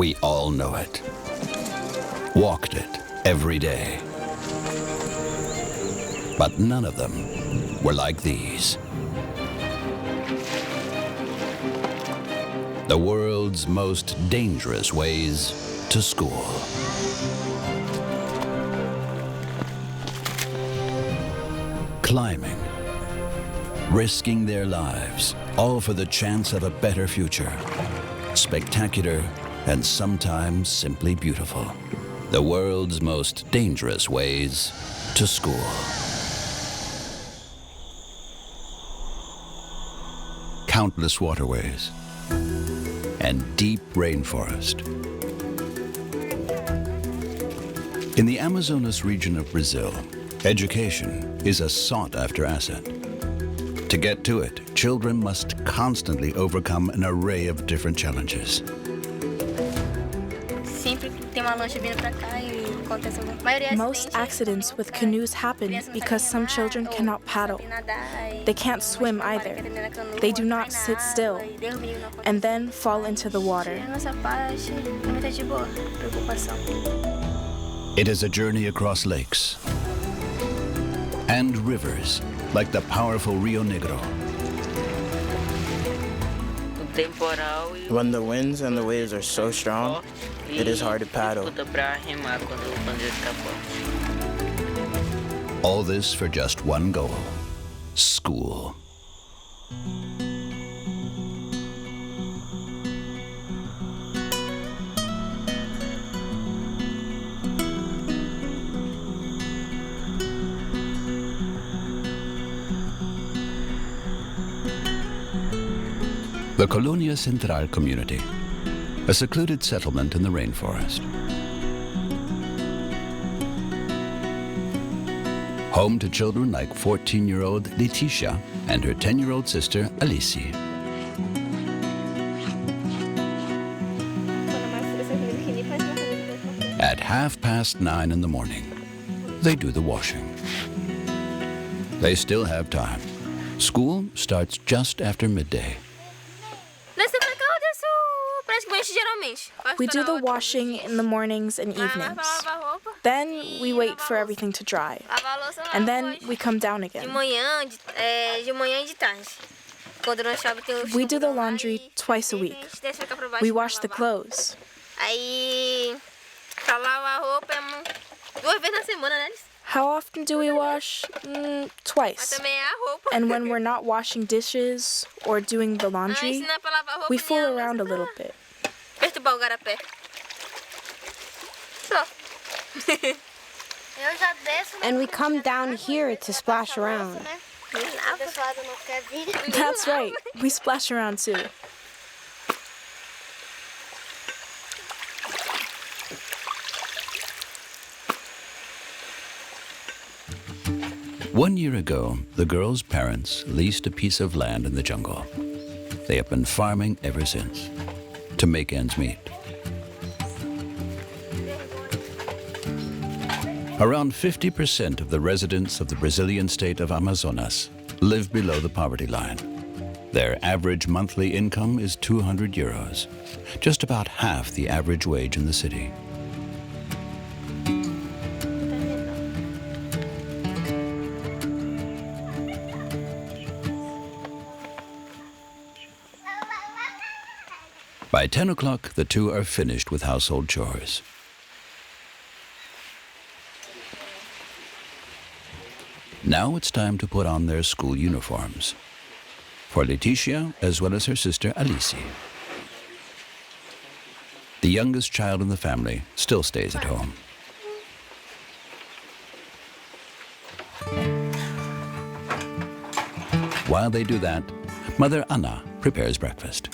We all know it. Walked it every day. But none of them were like these. The world's most dangerous ways to school. Climbing, risking their lives, all for the chance of a better future. Spectacular and sometimes simply beautiful. The world's most dangerous ways to school. Countless waterways and deep rainforest. In the Amazonas region of Brazil, education is a sought-after asset. To get to it, children must constantly overcome an array of different challenges. Most accidents with canoes happen because some children cannot paddle. They can't swim either. They do not sit still and then fall into the water. It is a journey across lakes and rivers like the powerful Rio Negro. When the winds and the waves are so strong, it is hard to paddle. All this for just one goal: school. The Colonia Central community, a secluded settlement in the rainforest. Home to children like 14-year-old Leticia and her 10-year-old sister Alice. At 9:30 in the morning, they do the washing. They still have time. School starts just after midday. We do the washing in the mornings and evenings. Then we wait for everything to dry. And then we come down again. We do the laundry twice a week. We wash the clothes. How often do we wash? Twice. And when we're not washing dishes or doing the laundry, we fool around a little bit. And we come down here to splash around. That's right. We splash around too. One year ago, the girls' parents leased a piece of land in the jungle. They have been farming ever since, to make ends meet. Around 50% of the residents of the Brazilian state of Amazonas live below the poverty line. Their average monthly income is 200 euros, just about half the average wage in the city. By 10 o'clock, the two are finished with household chores. Now it's time to put on their school uniforms, for Leticia as well as her sister Alice. The youngest child in the family still stays at home. While they do that, Mother Anna prepares breakfast.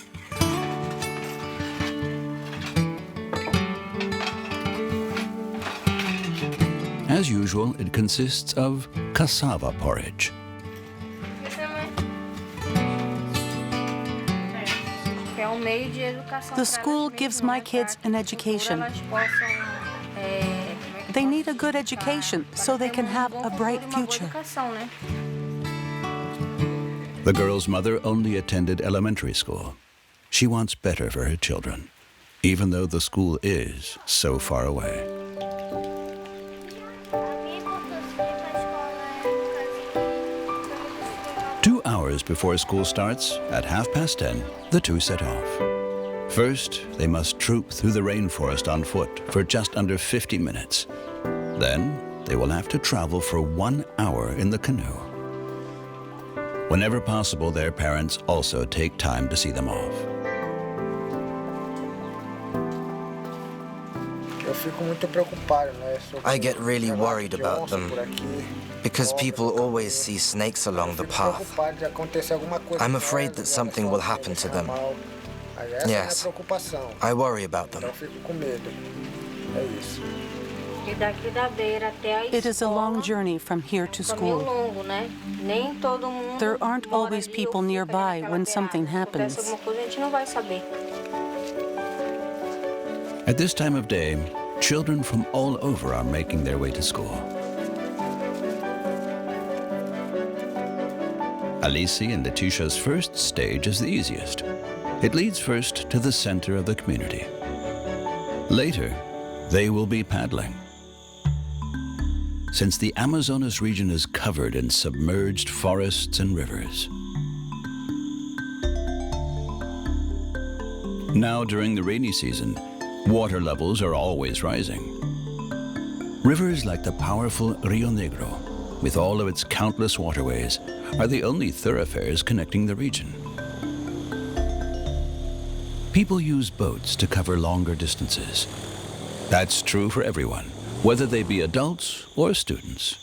As usual, it consists of cassava porridge. The school gives my kids an education. They need a good education so they can have a bright future. The girl's mother only attended elementary school. She wants better for her children. even though the school is so far away. Hours before school starts, at 10:30, the two set off. First, they must troop through the rainforest on foot for just under 50 minutes. Then, they will have to travel for 1 hour in the canoe. Whenever possible, their parents also take time to see them off. I get really worried about them because people always see snakes along the path. I'm afraid that something will happen to them. Yes, I worry about them. It is a long journey from here to school. There aren't always people nearby when something happens. At this time of day, children from all over are making their way to school. Alice and Letitia's first stage is the easiest. It leads first to the center of the community. Later, they will be paddling. Since the Amazonas region is covered in submerged forests and rivers. Now, during the rainy season, water levels are always rising. Rivers like the powerful Rio Negro, with all of its countless waterways, are the only thoroughfares connecting the region. People use boats to cover longer distances. That's true for everyone, whether they be adults or students.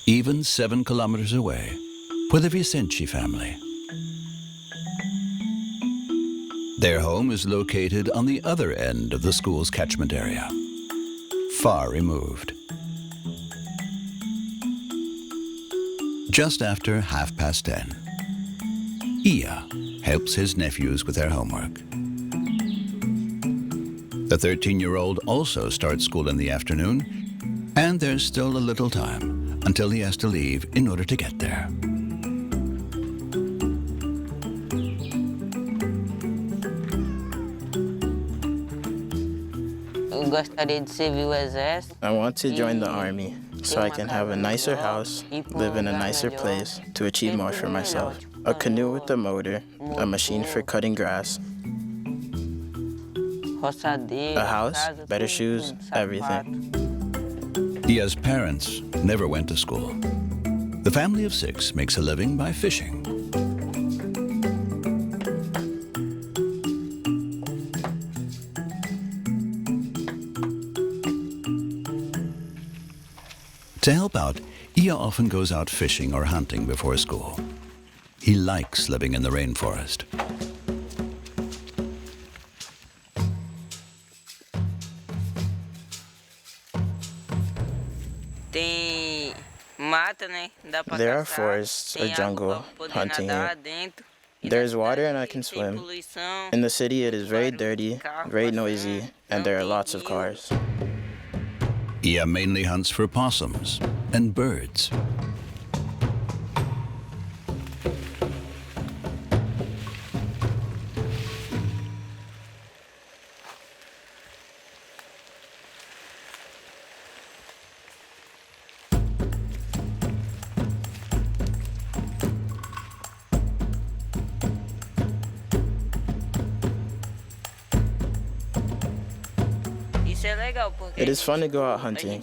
Even 7 kilometers away, for the Vicente family. Their home is located on the other end of the school's catchment area, far removed. Just after 10:30, Ia helps his nephews with their homework. The 13-year-old also starts school in the afternoon, and there's still a little time until he has to leave in order to get there. I want to join the army so I can have a nicer house, live in a nicer place, to achieve more for myself. A canoe with a motor, a machine for cutting grass, a house, better shoes, everything. Ia's parents never went to school. The family of 6 makes a living by fishing. To help out, Ia often goes out fishing or hunting before school. He likes living in the rainforest. There are forests or jungle hunting here. There's water and I can swim. In the city, it is very dirty, very noisy, and there are lots of cars. Ia mainly hunts for possums and birds. It is fun to go out hunting.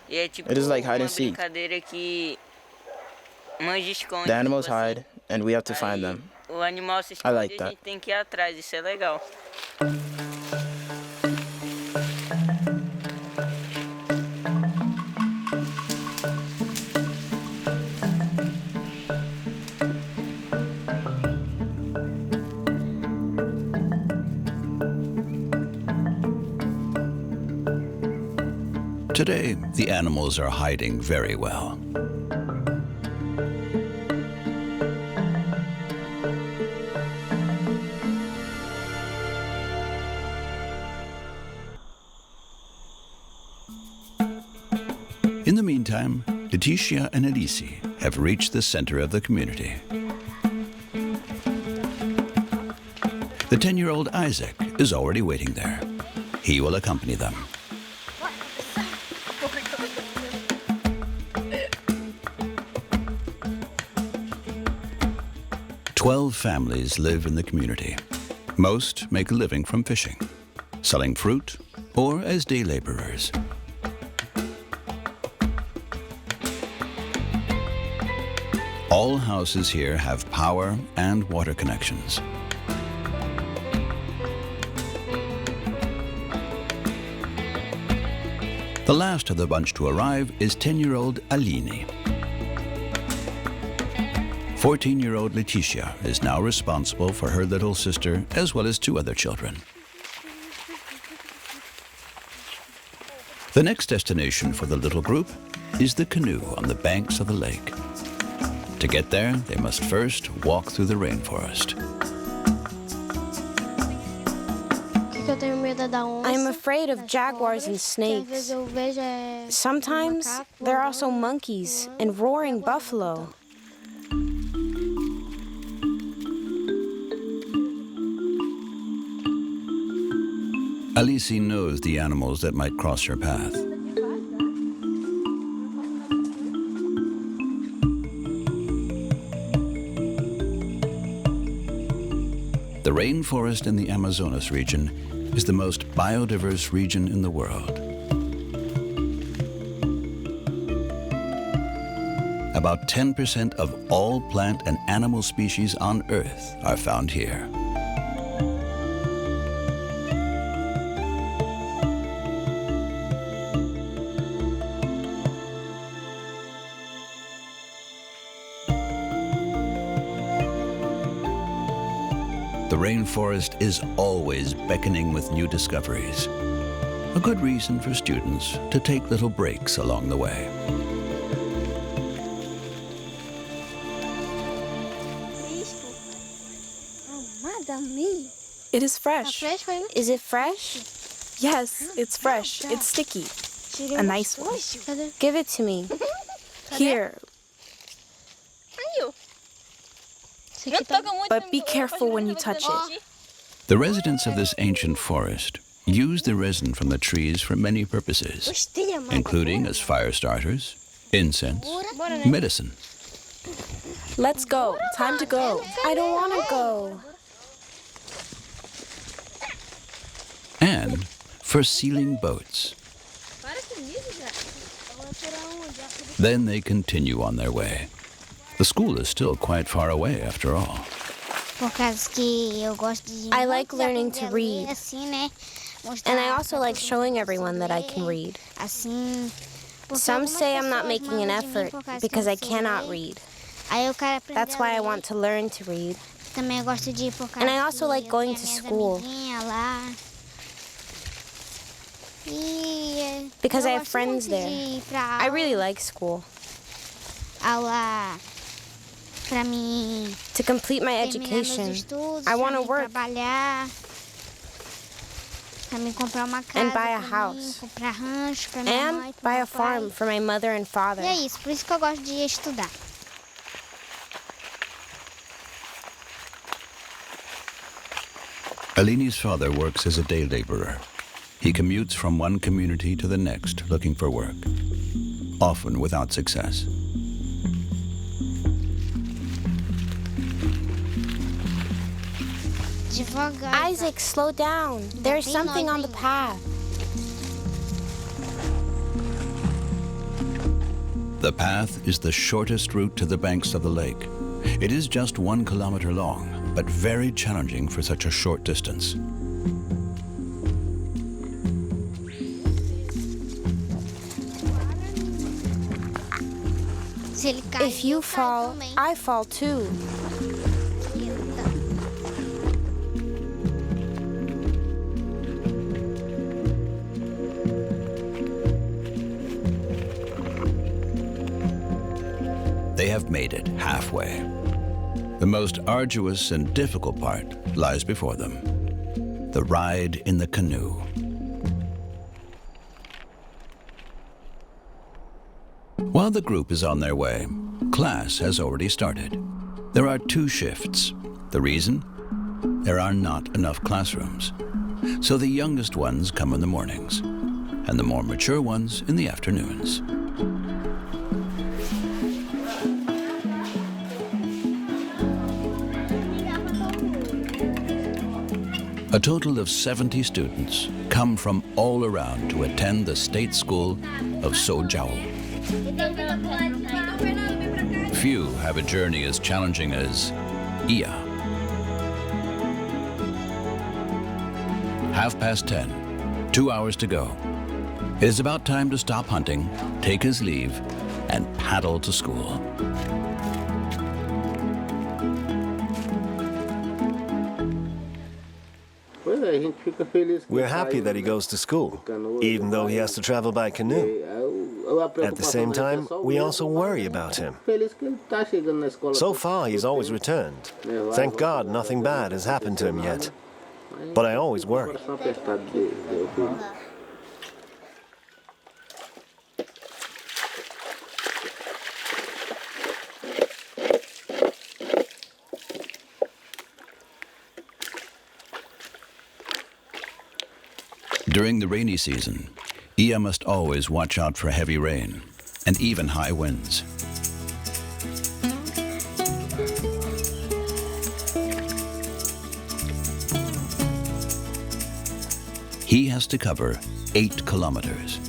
It is like hide and seek. The animals hide, and we have to find them. I like that. Today, the animals are hiding very well. In the meantime, Letitia and Elise have reached the center of the community. The 10-year-old Isaac is already waiting there. He will accompany them. Twelve families live in the community. Most make a living from fishing, selling fruit, or as day laborers. All houses here have power and water connections. The last of the bunch to arrive is 10-year-old Aline. 14-year-old Leticia is now responsible for her little sister as well as 2 other children. The next destination for the little group is the canoe on the banks of the lake. To get there, they must first walk through the rainforest. I'm afraid of jaguars and snakes. Sometimes there are also monkeys and roaring buffalo. Alice knows the animals that might cross her path. The rainforest in the Amazonas region is the most biodiverse region in the world. About 10% of all plant and animal species on Earth are found here. The rainforest is always beckoning with new discoveries. A good reason for students to take little breaks along the way. It is fresh. Is it fresh? Yes, it's fresh. It's sticky. A nice one. Give it to me. Here. But be careful when you touch it. The residents of this ancient forest use the resin from the trees for many purposes, including as fire starters, incense, medicine. Let's go. Time to go. I don't want to go. And for sealing boats. Then they continue on their way. The school is still quite far away after all. I like learning to read. And I also like showing everyone that I can read. Some say I'm not making an effort because I cannot read. That's why I want to learn to read. And I also like going to school. Because I have friends there. I really like school. To complete my education, I want to work and buy a house and buy a farm for my mother and father. Aline's father works as a day laborer. He commutes from one community to the next looking for work, often without success. Isaac, slow down. There's something on the path. The path is the shortest route to the banks of the lake. It is just 1 kilometer long, but very challenging for such a short distance. If you fall, I fall too. They have made it halfway. The most arduous and difficult part lies before them: the ride in the canoe. While the group is on their way, class has already started. There are 2 shifts. The reason? there are not enough classrooms. So the youngest ones come in the mornings, and the more mature ones in the afternoons. A total of 70 students come from all around to attend the state school of Sojao. Few have a journey as challenging as Iya. 10:30, 2 hours to go. It is about time to stop hunting, take his leave, and paddle to school. We're happy that he goes to school, even though he has to travel by canoe. At the same time, we also worry about him. So far, he's always returned. Thank God nothing bad has happened to him yet. But I always worry. During the rainy season, Iya must always watch out for heavy rain and even high winds. He has to cover 8 kilometers.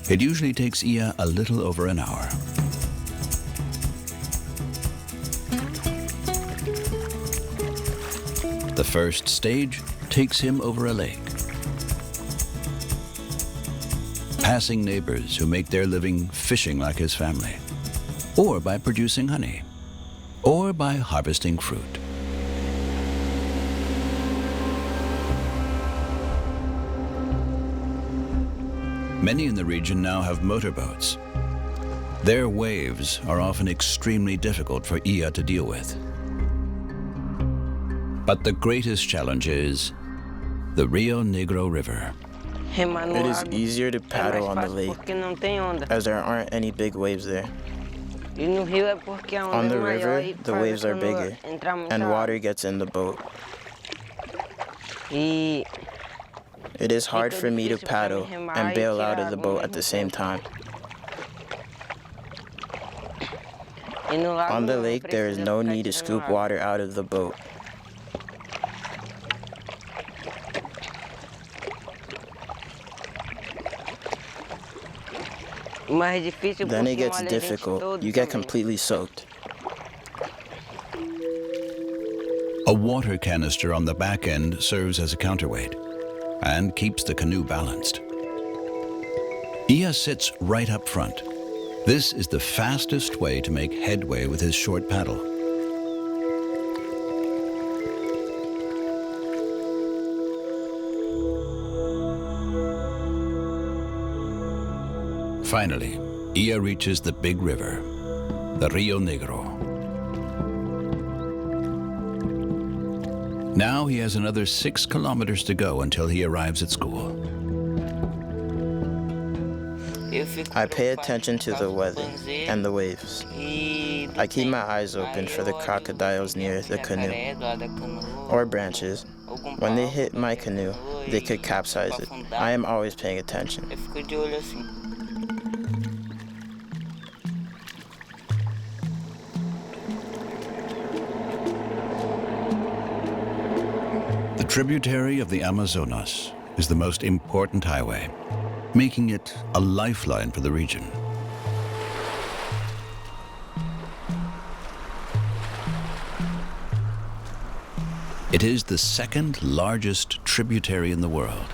It usually takes Iya a little over an hour. The first stage takes him over a lake. Passing neighbors who make their living fishing like his family, or by producing honey, or by harvesting fruit. Many in the region now have motorboats. Their waves are often extremely difficult for Iya to deal with. But the greatest challenge is the Rio Negro River. It is easier to paddle on the lake, as there aren't any big waves there. On the river, the waves are bigger, and water gets in the boat. It is hard for me to paddle and bail out of the boat at the same time. On the lake, there is no need to scoop water out of the boat. Then it gets difficult. You get completely soaked. A water canister on the back end serves as a counterweight and keeps the canoe balanced. Iya sits right up front. This is the fastest way to make headway with his short paddle. Finally, Iya reaches the big river, the Rio Negro. Now he has another 6 kilometers to go until he arrives at school. I pay attention to the weather and the waves. I keep my eyes open for the crocodiles near the canoe, or branches. When they hit my canoe, they could capsize it. I am always paying attention. The tributary of the Amazonas is the most important highway, making it a lifeline for the region. It is the second largest tributary in the world,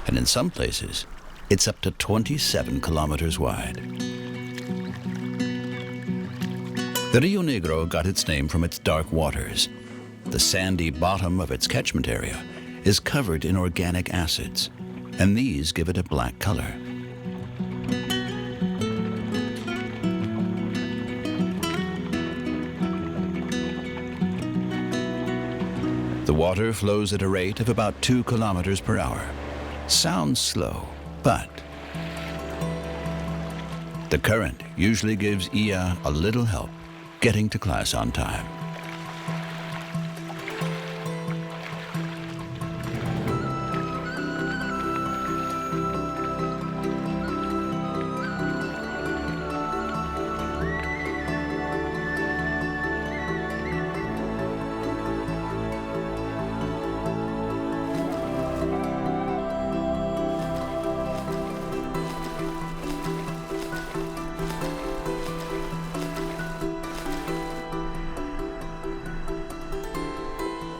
and in some places, it's up to 27 kilometers wide. The Rio Negro got its name from its dark waters. The sandy bottom of its catchment area is covered in organic acids, and these give it a black color. The water flows at a rate of about 2 kilometers per hour. Sounds slow, but the current usually gives Iya a little help getting to class on time.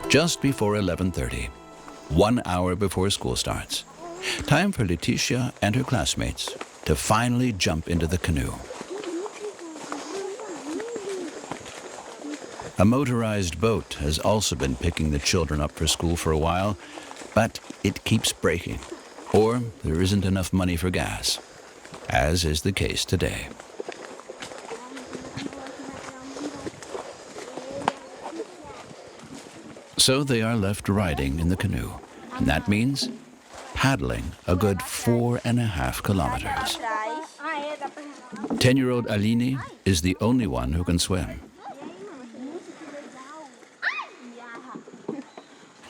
Just before 11:30, 1 hour before school starts. Time for Leticia and her classmates to finally jump into the canoe. A motorized boat has also been picking the children up for school for a while, but it keeps breaking, or there isn't enough money for gas, as is the case today. So they are left riding in the canoe, and that means paddling a good 4.5 kilometers. 10-year-old Aline is the only one who can swim.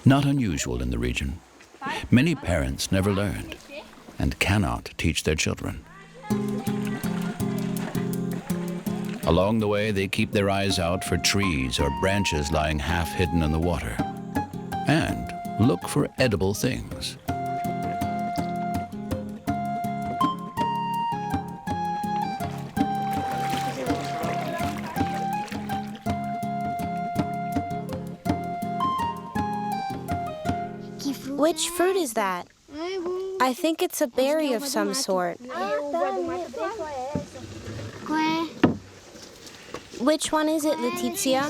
Not unusual in the region. Many parents never learned and cannot teach their children. Along the way, they keep their eyes out for trees or branches lying half hidden in the water and look for edible things. Which fruit is that? I think it's a berry of some sort. Which one is it, Leticia?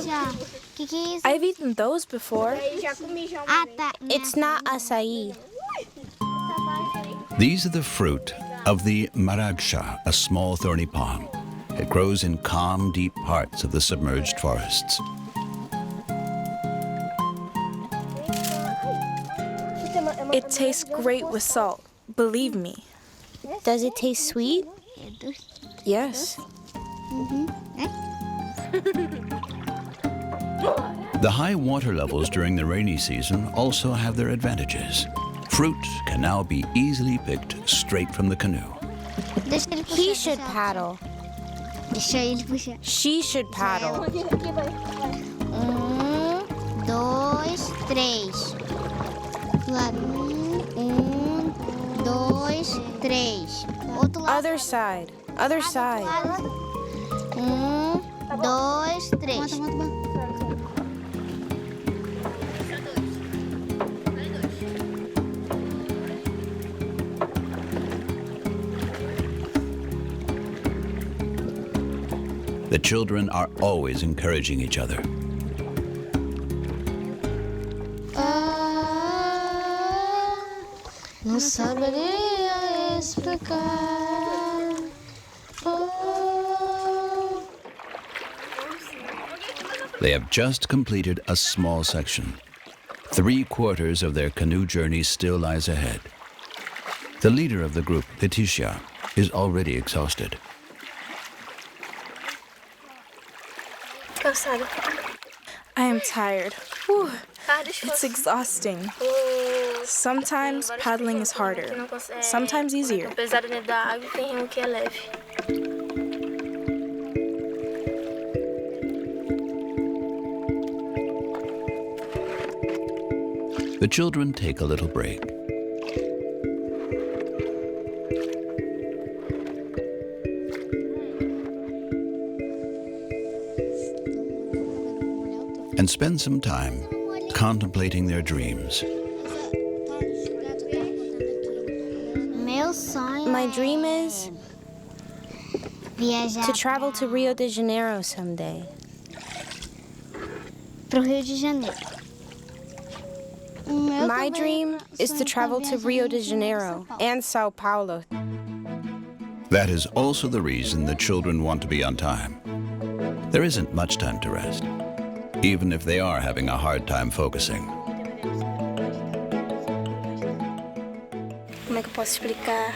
I've eaten those before. It's not acai. These are the fruit of the maragsha, a small thorny palm. It grows in calm, deep parts of the submerged forests. It tastes great with salt, believe me. Does it taste sweet? Yes. The high water levels during the rainy season also have their advantages. Fruit can now be easily picked straight from the canoe. He should paddle. She should paddle. 1, 2, 3. 1, 2, 3. Other side. Other side. 1, 2, 3. The children are always encouraging each other. Não saberia explicar. They have just completed a small section. 3/4 of their canoe journey still lies ahead. The leader of the group, Leticia, is already exhausted. I am tired. Whew. It's exhausting. Sometimes paddling is harder, sometimes easier. The children take a little break. And spend some time contemplating their dreams. My dream is to travel to Rio de Janeiro someday. My dream is to travel to Rio de Janeiro and Sao Paulo. That is also the reason the children want to be on time. There isn't much time to rest, even if they are having a hard time focusing. Como é que eu posso explicar?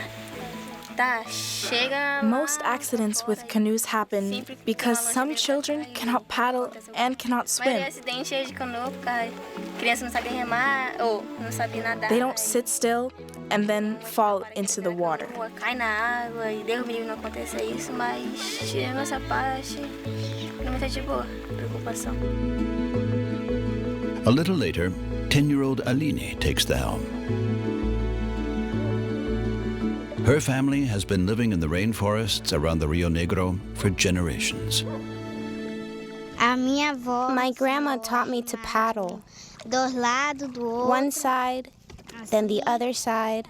Tá, chega. Most accidents with canoes happen because some children cannot paddle and cannot swim. Acidente de canoa porque criança não sabe remar ou não sabe nadar. They don't sit still and then fall into the water. Cai na água e Deus me livre não aconteça isso, mas tirando essa parte, não é de boa, preocupação. A little later, 10-year-old Aline takes the helm. Her family has been living in the rainforests around the Rio Negro for generations. My grandma taught me to paddle. Dos lados do outro. One side, then the other side,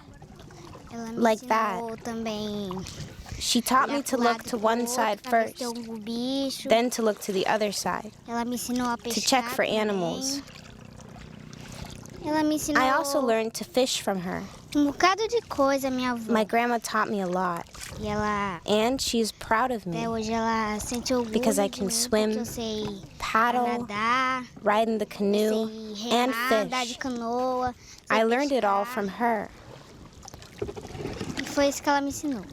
Ela me like ensinou that. também. She taught me to look to one side pra ver se first, tem algum bicho. then to look to the other side, Ela me ensinou a pescar to check for também. animals. Ela me ensinou I also learned to fish from her. bocado de coisa, minha avó. My grandma taught me a lot, E ela, and she's proud of me. até hoje, ela sente orgulho Because I de can mim, swim, porque eu sei paddle, nadar, ride in the canoe, sei and remar, andar de fish. canoa. I sei learned it all pescar. from her. E foi isso que ela me ensinou.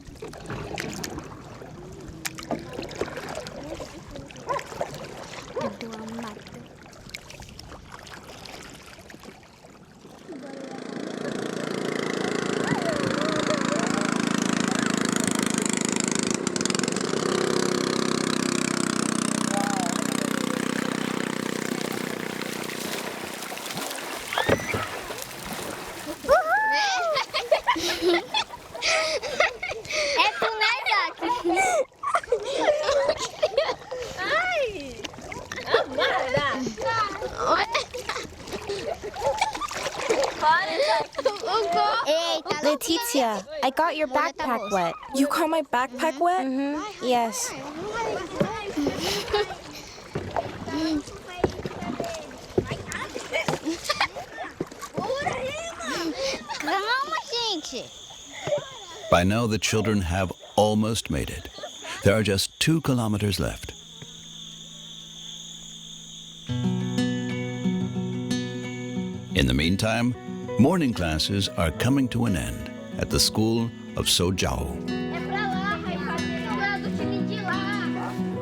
É tu, né, Isaac? Eita, Letitia, I got your backpack wet. You got my backpack wet? Yes. calma, gente. By now, the children have almost made it. There are just 2 kilometers left. In the meantime, morning classes are coming to an end at the school of Sojao.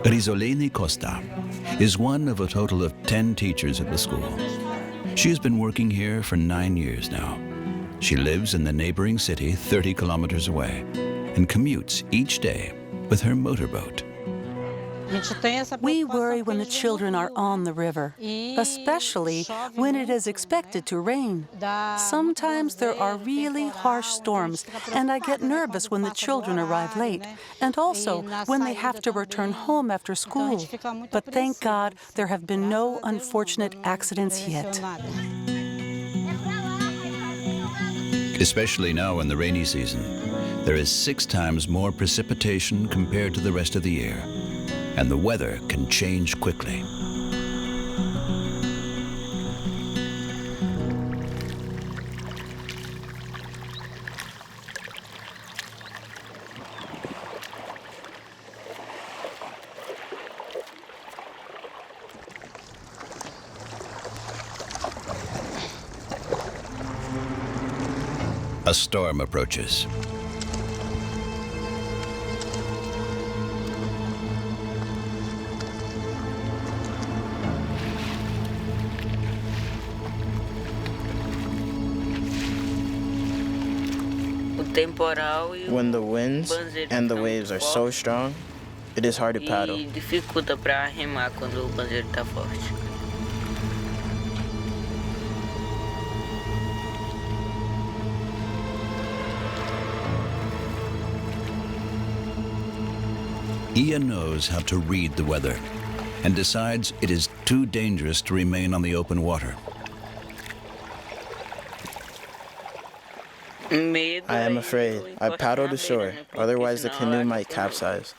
Risolene Costa is one of a total of 10 teachers at the school. She has been working here for 9 years now. She lives in the neighboring city 30 kilometers away and commutes each day with her motorboat. We worry when the children are on the river, especially when it is expected to rain. Sometimes there are really harsh storms, and I get nervous when the children arrive late, and also when they have to return home after school. But thank God there have been no unfortunate accidents yet. Especially now in the rainy season, there is 6 times more precipitation compared to the rest of the year, and the weather can change quickly. A storm approaches. When the winds and the waves are so strong, it is hard to paddle. Dificulta para remar quando o banzeiro está forte. Ian knows how to read the weather and decides it is too dangerous to remain on the open water. I am afraid. I paddle to shore, otherwise the canoe might capsize.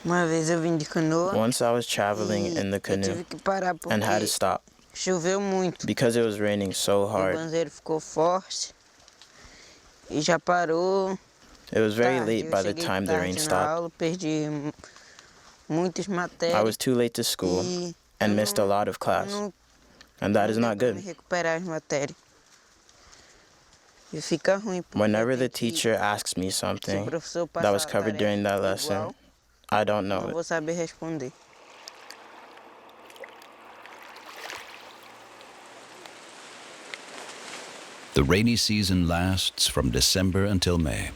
Uma vez eu vim de canoa. Once I was traveling in the canoe and had to stop Choveu muito. because it was raining so O hard. banzeiro ficou forte e já parou. It was very tarde. late Eu by the cheguei time the rain tarde na stopped. aula, perdi muitas matérias. I was too late to school e and missed a lot of class, and that is not não good. recuperar as matérias. E fica ruim porque Whenever the tem que- teacher asks me se o something professor that was passar a covered during that tarefa lesson, igual, I don't não know vou it. saber responder. The rainy season lasts from December until May.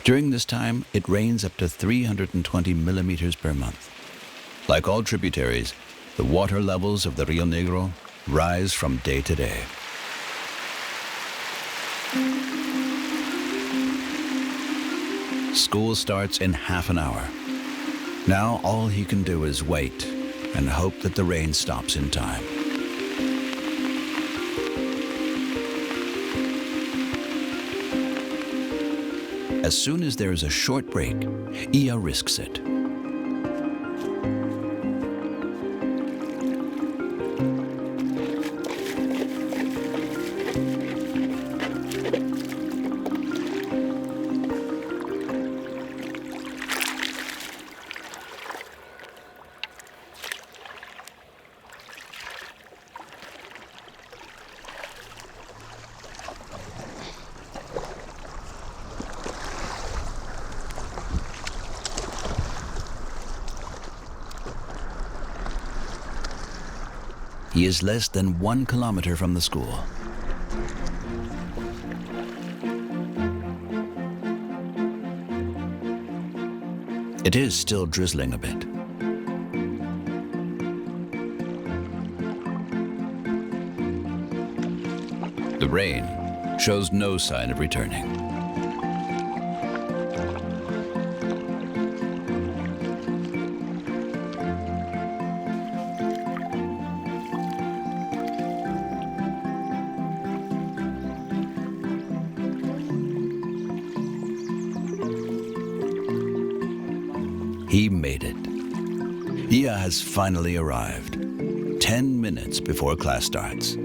During this time, it rains up to 320 millimeters per month. Like all tributaries, the water levels of the Rio Negro rise from day to day. School starts in half an hour. Now all he can do is wait and hope that the rain stops in time. As soon as there is a short break, Ia risks it. He is less than 1 kilometer from the school. It is still drizzling a bit. The rain shows no sign of returning. He made it. Ia has finally arrived, 10 minutes before class starts.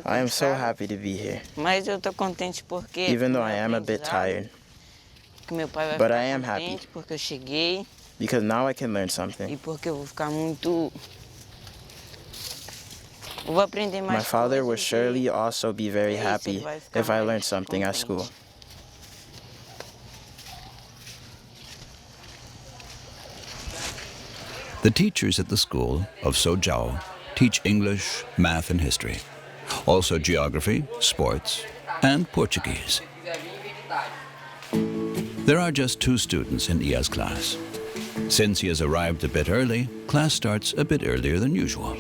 I am so happy to be here. Even though I am a bit tired. But I am happy. Because now I can learn something. My father will surely also be very happy if I learn something at school. The teachers at the school of Sojao teach English, math, and history. Also geography, sports, and Portuguese. There are just 2 students in Ia's class. Since he has arrived a bit early, class starts a bit earlier than usual.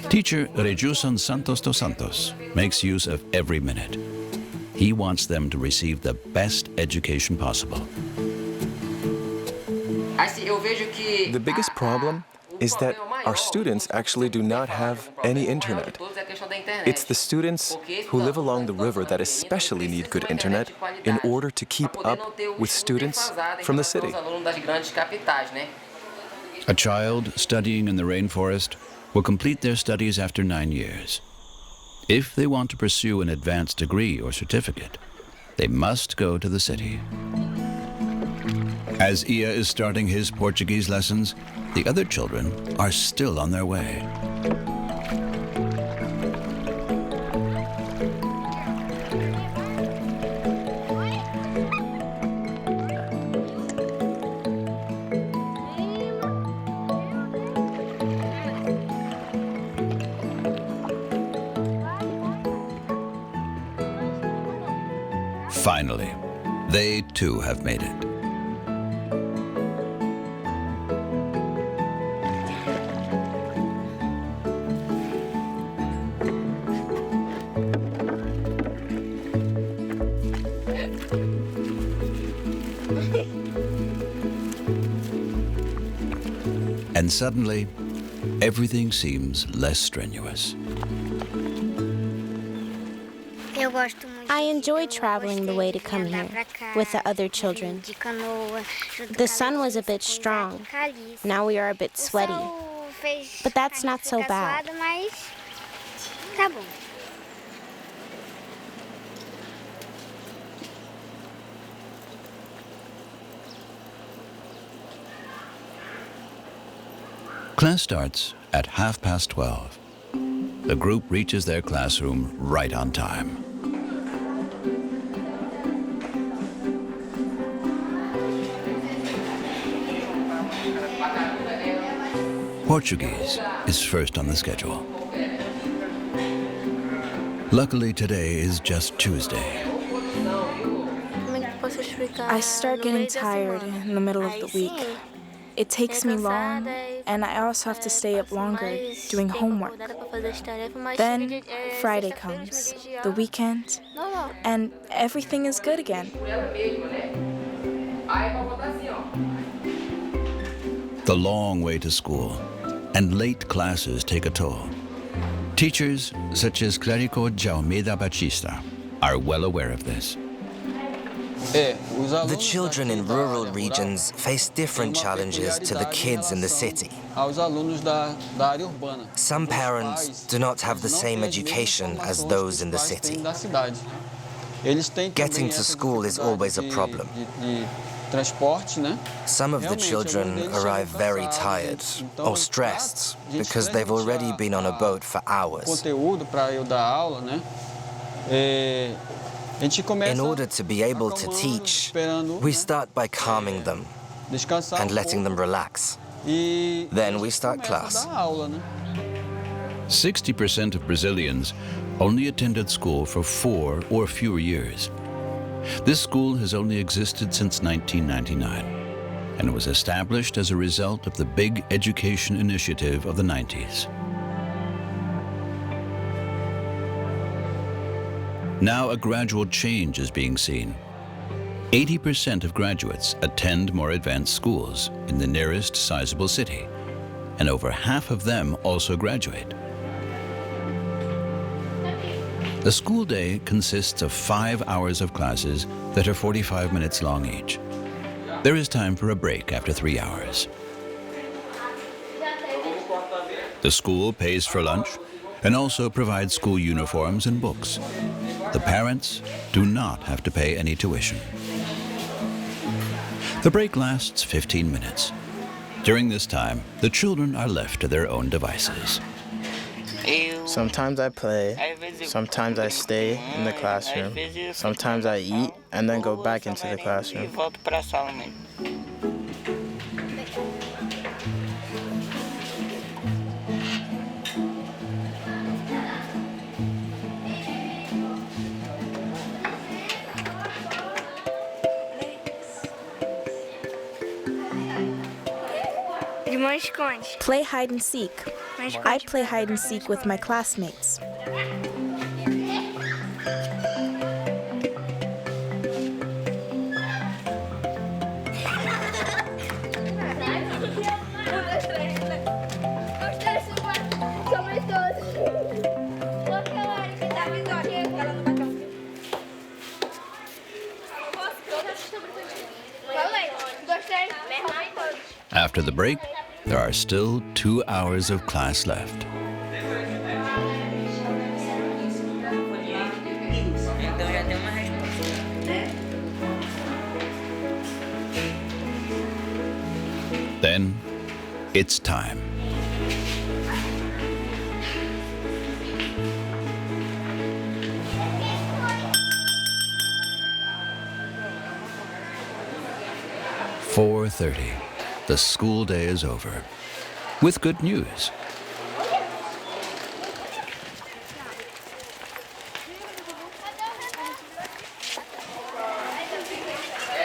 Teacher Rejuson Santos dos Santos makes use of every minute. He wants them to receive the best education possible. The biggest problem is that our students actually do not have any internet. It's the students who live along the river that especially need good internet in order to keep up with students from the city. A child studying in the rainforest will complete their studies after 9 years. If they want to pursue an advanced degree or certificate, they must go to the city. As Ia is starting his Portuguese lessons, the other children are still on their way. Finally, they too have made it. And suddenly, everything seems less strenuous. I enjoy traveling the way to come here with the other children. The sun was a bit strong. Now we are a bit sweaty. But that's not so bad. Class starts at 12:30. the group reaches their classroom right on time. Portuguese is first on the schedule. Luckily, today is just Tuesday. I start getting tired in the middle of the week. It takes me long, and I also have to stay up longer doing homework. Then Friday comes, the weekend, and everything is good again. The long way to school and late classes take a toll. Teachers such as Clérico de Almeida Batista are well aware of this. The children in rural regions face different challenges to the kids in the city. Some parents do not have the same education as those in the city. Getting to school is always a problem. Some of the children arrive very tired or stressed because they've already been on a boat for hours. In order to be able to teach, we start by calming them and letting them relax. Then we start class. 60% of Brazilians only attended school for 4 or fewer years. This school has only existed since 1999 and was established as a result of the big education initiative of the 90s. Now a gradual change is being seen. 80% of graduates attend more advanced schools in the nearest sizable city, and over half of them also graduate. The school day consists of 5 hours of classes that are 45 minutes long each. There is time for a break after 3 hours. The school pays for lunch and also provides school uniforms and books. The parents do not have to pay any tuition. The break lasts 15 minutes. During this time, the children are left to their own devices. Sometimes I play, sometimes I stay in the classroom, sometimes I eat and then go back into the classroom. Play hide and seek. I play hide and seek with my classmates. After the break, there are still 2 hours of class left. Then, it's time. "4:30. The school day is over. With good news.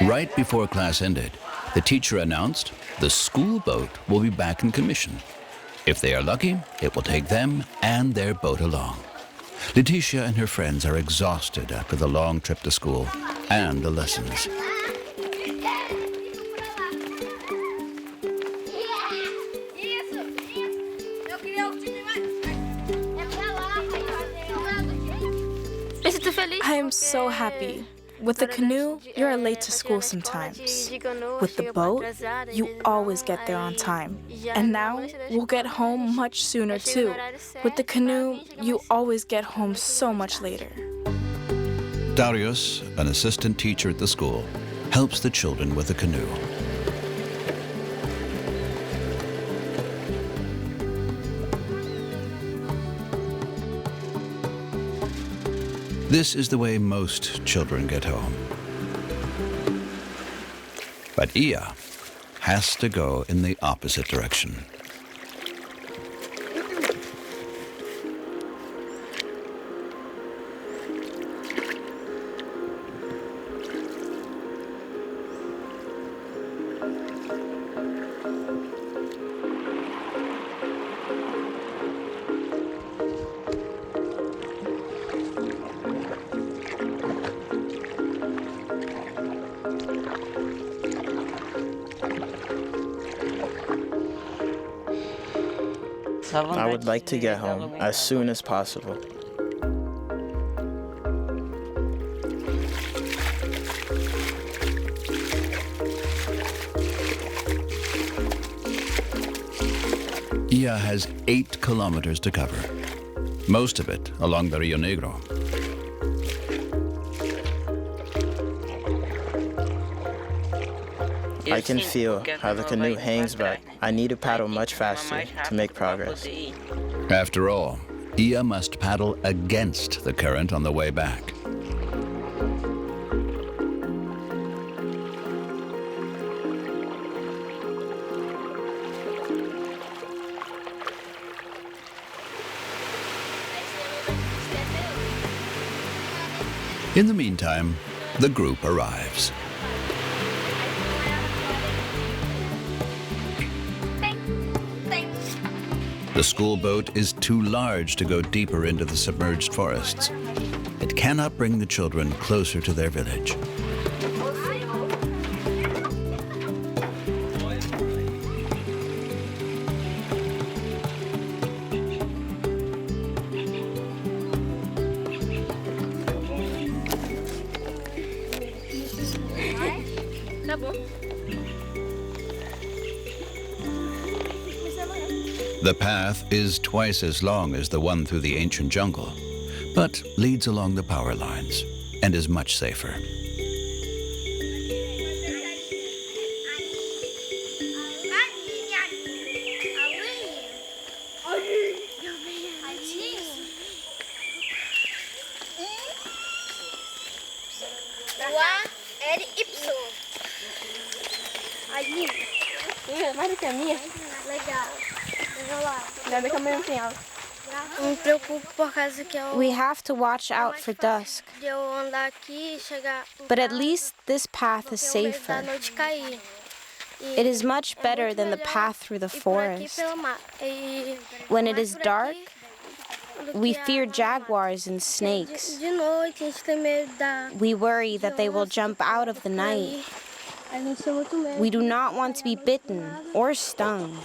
Right before class ended, the teacher announced the school boat will be back in commission. If they are lucky, it will take them and their boat along. Leticia and her friends are exhausted after the long trip to school and the lessons. I am so happy. With the canoe, you're late to school sometimes. With the boat, you always get there on time. And now, we'll get home much sooner too. With the canoe, you always get home so much later. Darius, an assistant teacher at the school, helps the children with the canoe. This is the way most children get home. But Ia has to go in the opposite direction. I would like to get home as soon as possible. Ia has 8 kilometers to cover, most of it along the Rio Negro. I can feel how the canoe hangs back. I need to paddle much faster to make progress. After all, Ia must paddle against the current on the way back. In the meantime, the group arrives. The school boat is too large to go deeper into the submerged forests. It cannot bring the children closer to their village. The path is twice as long as the one through the ancient jungle, but leads along the power lines and is much safer. We have to watch out for dusk, but at least this path is safer. It is much better than the path through the forest. When it is dark, we fear jaguars and snakes. We worry that they will jump out of the night. We do not want to be bitten or stung.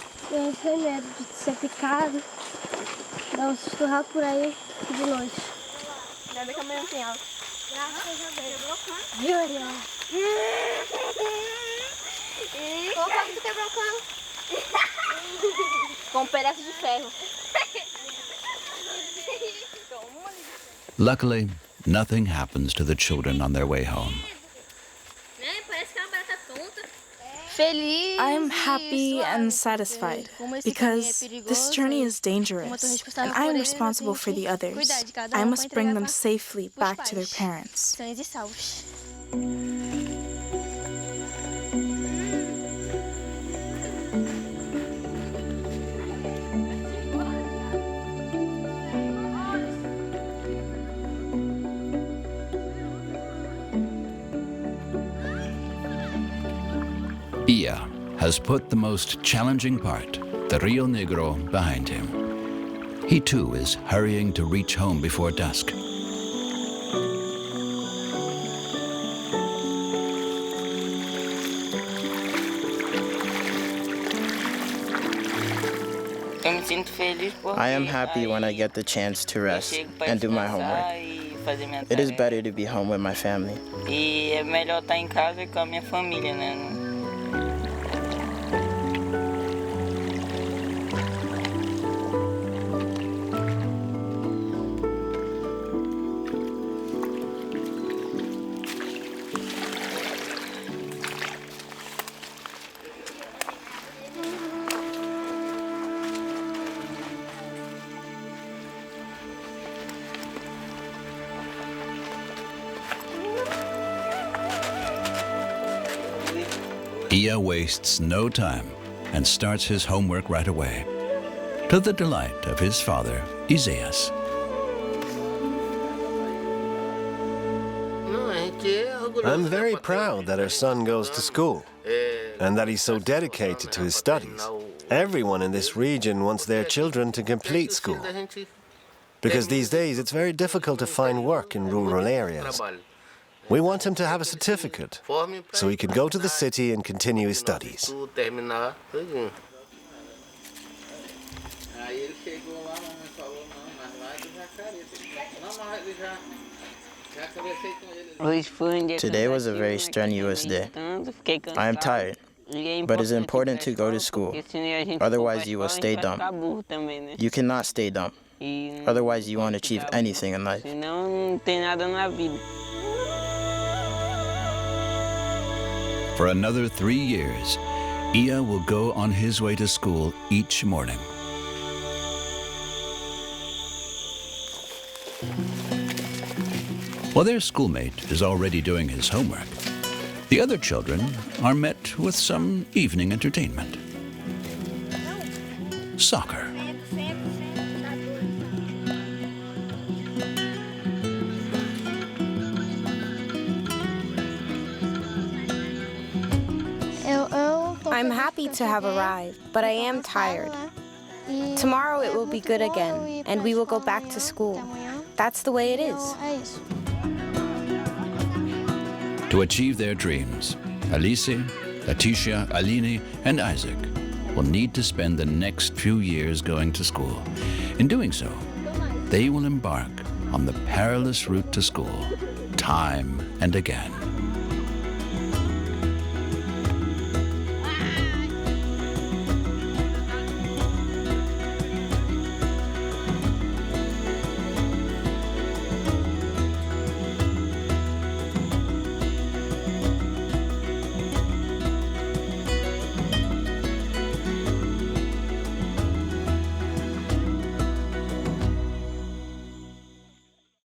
Luckily, nothing happens to the children on their way home. I am happy and satisfied because this journey is dangerous and I am responsible for the others. I must bring them safely back to their parents. Ia has put the most challenging part, the Rio Negro, behind him. He too is hurrying to reach home before dusk. I am happy when I get the chance to rest and do my homework. It is better to be home with my family. Ia wastes no time and starts his homework right away, to the delight of his father, Isaias. I'm very proud that our son goes to school and that he's so dedicated to his studies. Everyone in this region wants their children to complete school, because these days it's very difficult to find work in rural areas. We want him to have a certificate so he can go to the city and continue his studies. Today was a very strenuous day. I am tired, but it's important to go to school. Otherwise, you will stay dumb. You cannot stay dumb. Otherwise, you won't achieve anything in life. For another 3 years, Ia will go on his way to school each morning. While their schoolmate is already doing his homework, the other children are met with some evening entertainment. Soccer. I'm happy to have arrived, but I am tired. Tomorrow it will be good again, and we will go back to school. That's the way it is. To achieve their dreams, Alice, Letitia, Aline, and Isaac will need to spend the next few years going to school. In doing so, they will embark on the perilous route to school, time and again.